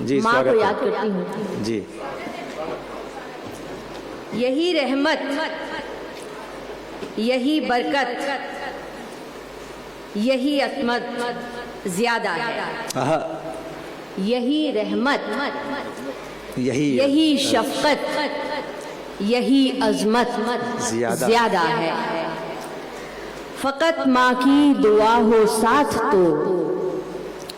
जी, माँ को याद करती हूँ। जी। यही रहमत, यही बरकत, यही अज़मत ज्यादा है। यही रहमत, यही शफ़क़त, यही अज़मत ज्यादा है। फ़कत माँ की दुआ हो साथ तो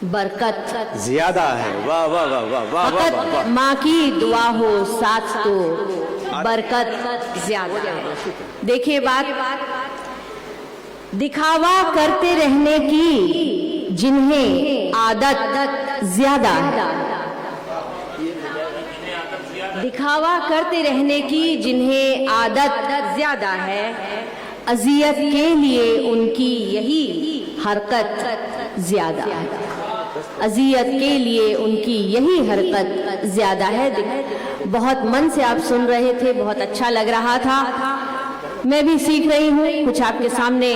बरकत ज्यादा है। वाह वाह वाह वाह वाह वाह वाह। फ़कत माँ की दुआ हो साथ तो बरकत ज्यादा है। देखिए बात, दिखावा करते रहने की जिन्हें आदत ज्यादा है, दिखावा करते रहने की जिन्हें आदत ज्यादा है, अजियत के लिए उनकी यही हरकत ज्यादा है, अजियत के लिए उनकी यही हरकत ज्यादा है। बहुत मन से आप सुन रहे थे, बहुत अच्छा लग रहा था। मैं भी सीख रही हूँ कुछ आपके सामने।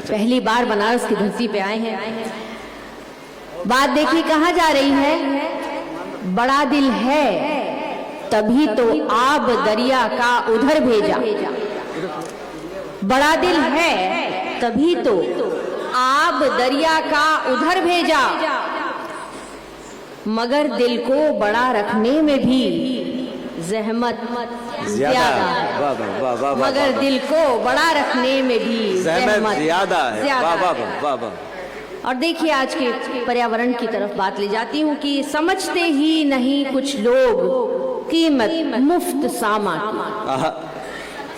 पहली बार बनारस की धरती पे आए हैं। बात देखिए कहाँ जा रही है। बड़ा दिल है तभी तो आब दरिया का उधर भेजा, बड़ा दिल है तभी तो आब दरिया का उधर भेजा, मगर दिल को बड़ा रखने में भी ज़हमत ज्यादा है, मगर दिल को बड़ा रखने में भी ज़हमत ज्यादा है। और देखिए आज के पर्यावरण की तरफ बात ले जाती हूँ कि समझते ही नहीं कुछ लोग कीमत मुफ्त सामा की,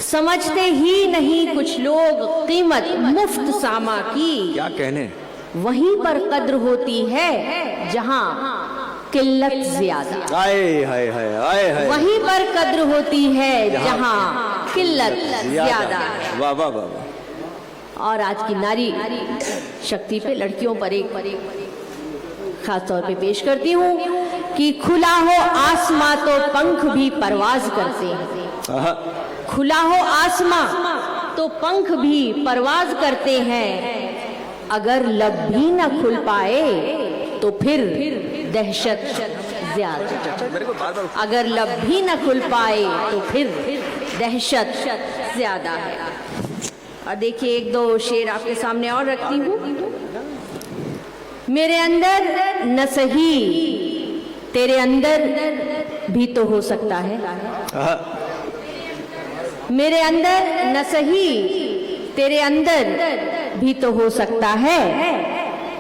समझते ही नहीं कुछ लोग कीमत मुफ्त सामा की। क्या कहने, वहीं पर कद्र होती है जहाँ किल्लत ज्यादा, आए हाय हाय आए हाय, वहीं पर कद्र होती है जहाँ किल्लत ज्यादा। वाह वाह वाह। और आज की नारी शक्ति पे लड़कियों पर एक खास तौर पे पेश करती हूँ कि खुला हो आसमां तो पंख भी परवाज करते हैं, खुला हो आसमां तो पंख भी परवाज करते हैं, अगर लब भी न खुल पाए तो फिर दहशत ज्यादा, अगर लब भी न खुल पाए तो फिर दहशत ज्यादा है। और देखिए एक दो शेर आपके सामने और रखती हूँ। मेरे अंदर न सही तेरे अंदर भी तो हो सकता है, मेरे अंदर न सही तेरे अंदर भी तो हो सकता है,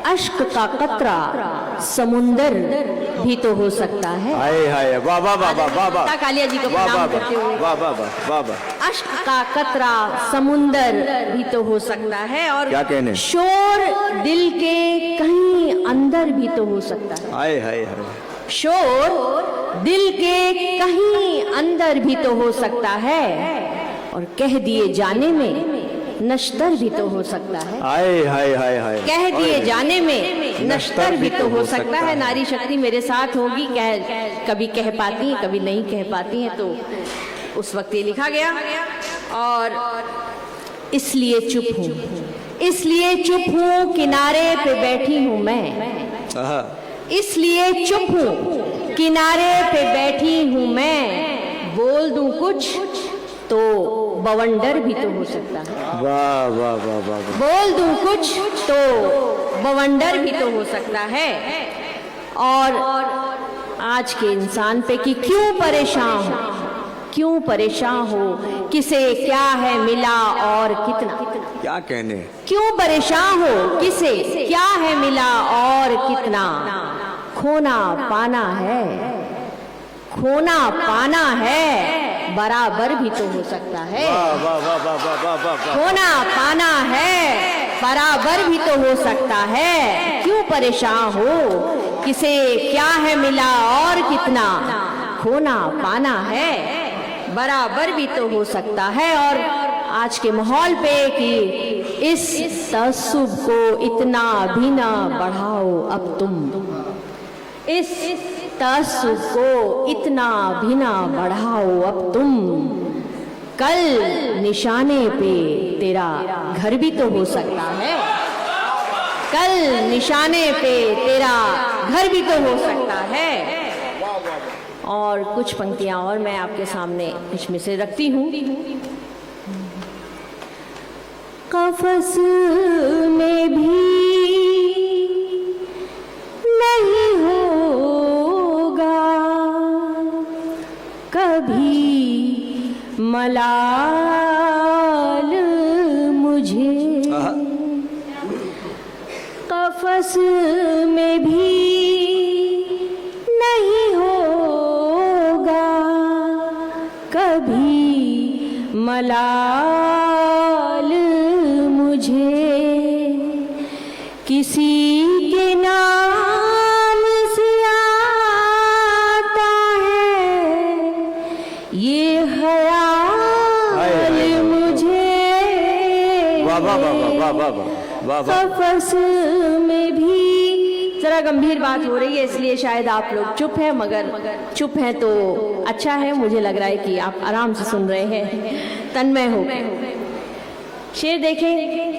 अश्क का कतरा समुंदर भी तो हो सकता है। हाय हाय वाह वाह वाह वाह वाह। कालिया जी को प्रणाम करते हुए वाह वाह वाह वाह वाह। अश्क का कतरा समुंदर भी तो हो सकता है, और क्या कहने, शोर दिल के कहीं अंदर भी तो हो सकता है। हाय हाय हाय, शोर दिल के कहीं अंदर भी तो हो सकता है, और कह दिए जाने में नश्तर भी तो हो सकता है। हाय हाय हाय हाय, कह दिए जाने में नश्तर भी तो हो सकता है। नारी शक्ति मेरे साथ होगी, कभी कह पाती हैं कभी नहीं कह पाती हैं, तो उस वक्त ये लिखा गया। और इसलिए चुप हूँ, इसलिए चुप हूँ किनारे पे बैठी हूँ मैं, इसलिए चुप हूँ किनारे पे बैठी हूँ मैं, बोल दूं कुछ तो बवंडर भी तो हो सकता है। वाह वाह वाह वाह। बोल दूं कुछ तो बवंडर भी तो हो सकता है। और आज के इंसान पे कि क्यों परेशान हो, क्यों परेशान हो, किसे क्या है मिला और कितना, क्या कहने, क्यों परेशान हो, किसे क्या है मिला और कितना, खोना पाना है, खोना पाना है बराबर भी तो हो सकता है। खोना पाना है बराबर भी तो हो सकता है, क्यों परेशान हो, किसे क्या है मिला और कितना, खोना पाना है बराबर भी तो हो सकता है। और आज के माहौल पे कि इस तअस्सुब को इतना भी ना बढ़ाओ अब तुम, इस तअस्सुब को इतना भी ना बढ़ाओ अब तुम, कल निशाने पे तेरा घर भी तो हो सकता है, कल निशाने पे तेरा घर भी तो हो सकता है। और कुछ पंक्तियां और मैं आपके सामने कुछ मिसरे रखती हूँ। कफस में भी नहीं होगा कभी मलाल मुझे, कफस में भी नहीं होगा कभी मलाल मुझे, किसी के नाम से आता है ये ख्याल मुझे। वाह वाह वाह वाह वाह वाह वाह वाह। कफस में भी जरा गंभीर बात हो रही है, इसलिए शायद आप लोग चुप हैं, मगर चुप हैं तो अच्छा है। मुझे लग रहा है कि आप आराम से सुन रहे हैं, तन्मय हो। शेर देखें।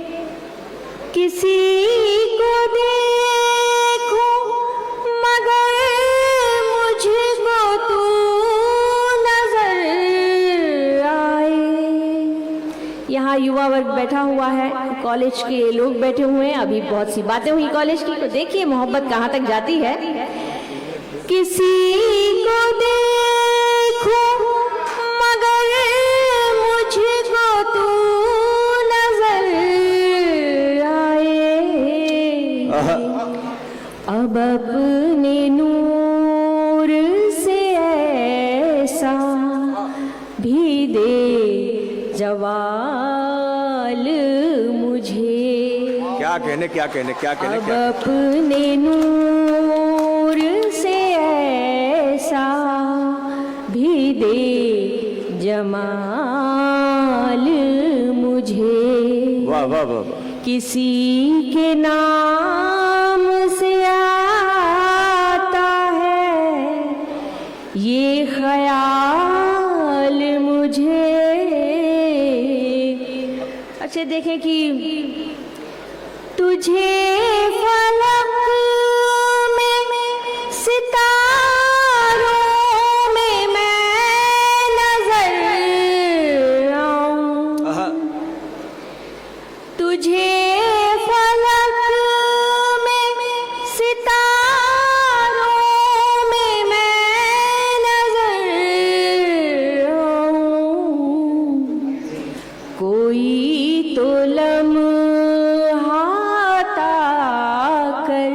किसी को देखो मगर मुझको तू नजर आए। यहाँ युवा वर्ग बैठा हुआ है, कॉलेज के लोग बैठे हुए हैं, अभी बहुत सी बातें हुई कॉलेज की, तो देखिए मोहब्बत कहाँ तक जाती है। किसी को देखो मगर मुझको तू नजर आए, अब अपने नूर से ऐसा भी दे जवाल मुझे। क्या कहने क्या कहने क्या कहने अब क्या अपने नूर से ऐसा भी दे जमाल मुझे। वाह वाह वाह वाह। किसी के नाम से आता है ये ख्याल मुझे। अच्छे देखें कि तुझे फलक में सितारों में मैं नजर आऊं, तुझे फलक में सितारों में मैं नजर आऊं, कोई तो लम्हा कर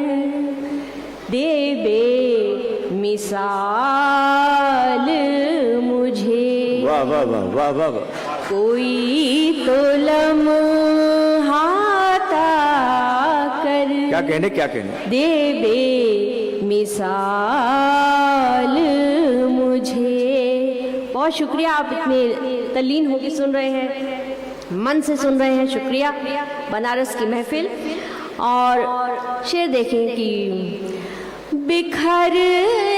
दे बे मिसाल मुझे। वाह वाह वाह वाह वाह वाह। कोई तो लम्हा कर क्या कहने दे बे मिसाल मुझे। बहुत शुक्रिया, आप इतने तल्लीन होकर सुन रहे हैं, मन से सुन रहे हैं। शुक्रिया बनारस की महफिल। और शेर देखें कि बिखर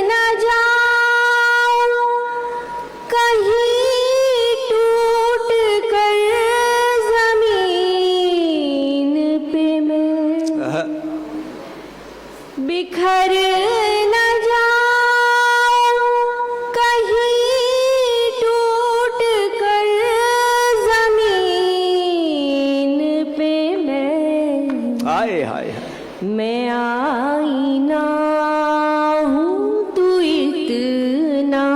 न जाऊं कहीं टूट कर जमीन पे मैं, बिखर न जाऊं कहीं टूट कर जमीन पे मैं। हाय हाय। मैं आईना हूँ तू इतना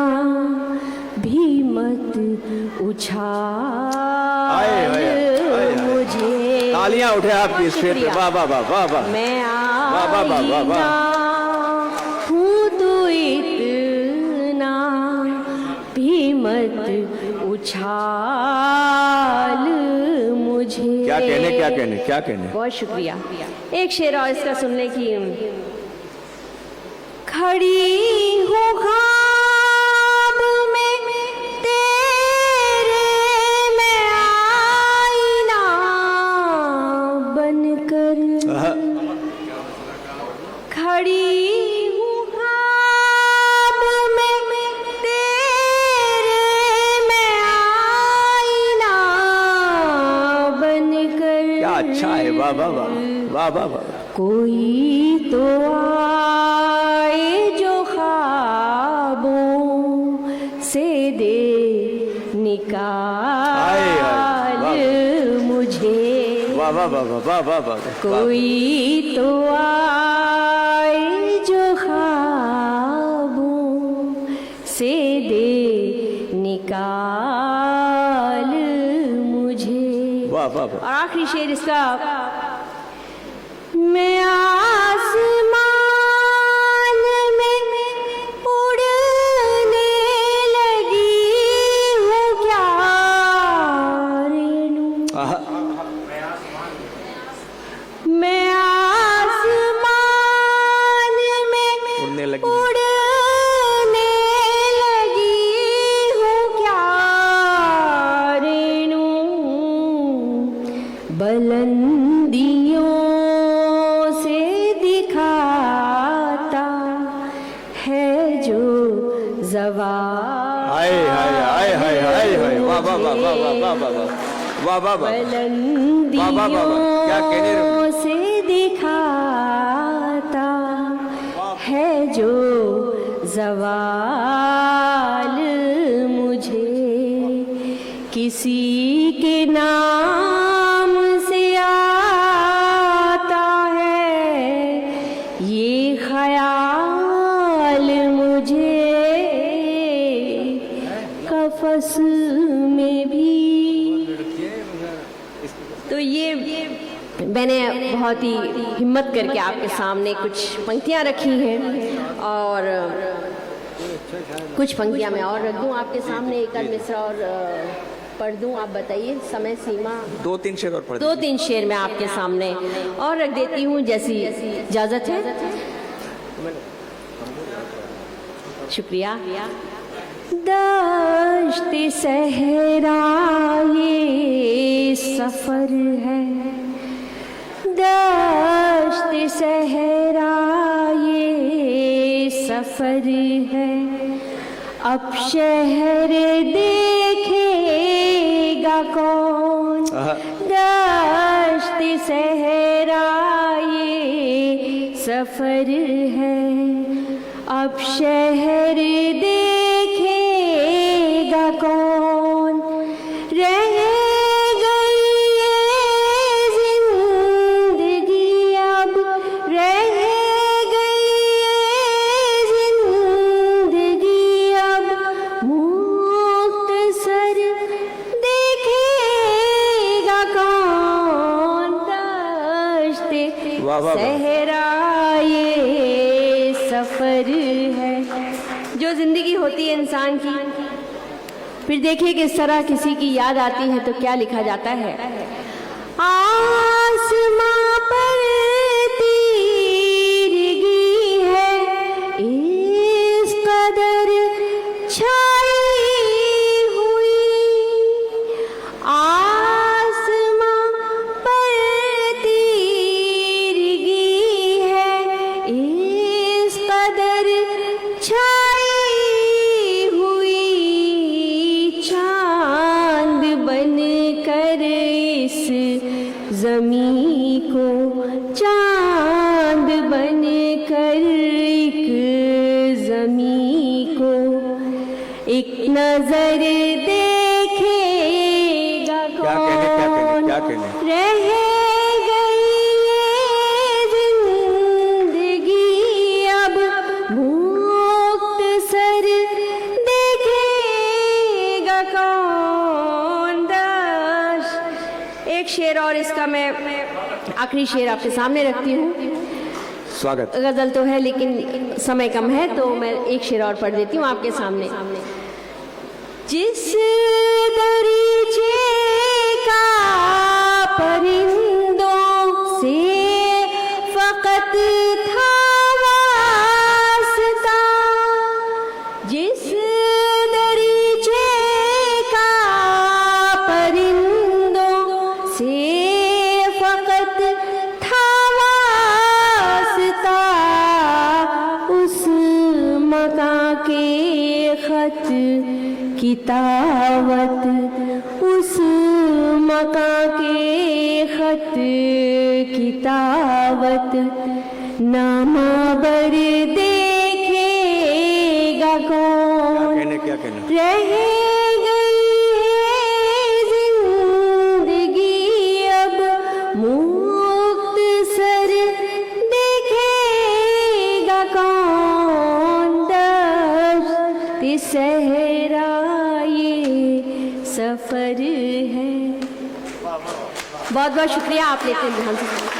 भी मत उछाल मुझे। तालियां उठे आपकी इस शेर पे। वाह वाह वाह वाह वाह। मैं वाह वाह वाह वाह वाह। आईना हूँ तू इतना भी मत उछाल मुझे। क्या कहने बहुत शुक्रिया। एक शेर और इसका सुनने की। खड़ी हूँ ख्वाब में तेरे मैं आईना बनकर, खड़ी हूँ ख्वाब में तेरे मैं आईना बनकर। क्या अच्छा है। वाह वाह वाह वाह वाह वाह। कोई तो आए जो ख्वाबों से दे निकाल मुझे। वाह वाह वाह वाह वाह वाह वाह। कोई तो आए जो ख्वाबों से दे निकाल मुझे। वाह वाह वाह। और आखिरी शेर इसका, मैं आसमान में उड़ने लगी हूँ क्या रेणु। मैं आसमान में उड़ने लगी हूँ क्या रेणु। बुलंदियों से दिखाता है जो ज़वाल। हाय हाय हाय हाय हाय हाय। वाह वाह वाह वाह वाह वाह वाह वाह वाह वाह। क्या कहने रहे हो? बुलंदियों से दिखाता है जो ज़वाल मुझे। किसी के नाम से आता है ये ख्याल मुझे। कफस में भी। तो ये मैंने बहुत ही हिम्मत करके आपके सामने कुछ पंक्तियां रखी हैं और कुछ पंक्तियां मैं और रख दूं आपके सामने। एक आध मिसरा और पढ़ दूं, आप बताइए। समय सीमा 2-3 शेर और पढ़ 2-3 शेर मैं आपके सामने और रख देती हूँ, जैसी इजाज़त है। शुक्रिया। दश्त सहरा ये सफ़र है, दश्त सहरा ये सफ़र है। अब शहर देखेगा कौन। दश्त सहरा ये सफ़र है। अब शहर देखेगा कौन। रह गई ये जिंदगी अब, रह गई ये जिंदगी अब। मुख्तसर देखेगा कौन। दश्त सहरा ये सफ़र है। जो जिंदगी होती है इंसान की, फिर देखिए कि इस तरह किसी की याद आती है तो क्या लिखा जाता है। आसमां पर तीरगी है इस कदर छाई हुई। आसमां पर तीरगी है इस कदर छाई हुई। चांद बन कर इस ज़मीं को, चांद बन कर एक ज़मीं को एक नजर देखेगा कौन। क्या कहने? रह गई ये जिंदगी अब, मुख्तसर देखेगा कौन। एक शेर और इसका मैं आखिरी शेर आपके सामने रखती हूँ। स्वागत। गजल तो है लेकिन समय कम है तो मैं एक शेर और पढ़ देती हूँ आपके सामने। जिस दरीचे का परिंदों से फकत था वास्ता, जिस दरीचे का परिंदों से फकत था वास्ता, उस मकां के खत किताबत, उस मका के खत किताबत नामा बर देखेगा कौन। क्या कहने रह गई है जिंदगी अब मुख्तसर देखेगा कौन। दश्त सहरा ये सफर है। बहुत बहुत शुक्रिया, आपने इतने ध्यान से सुना।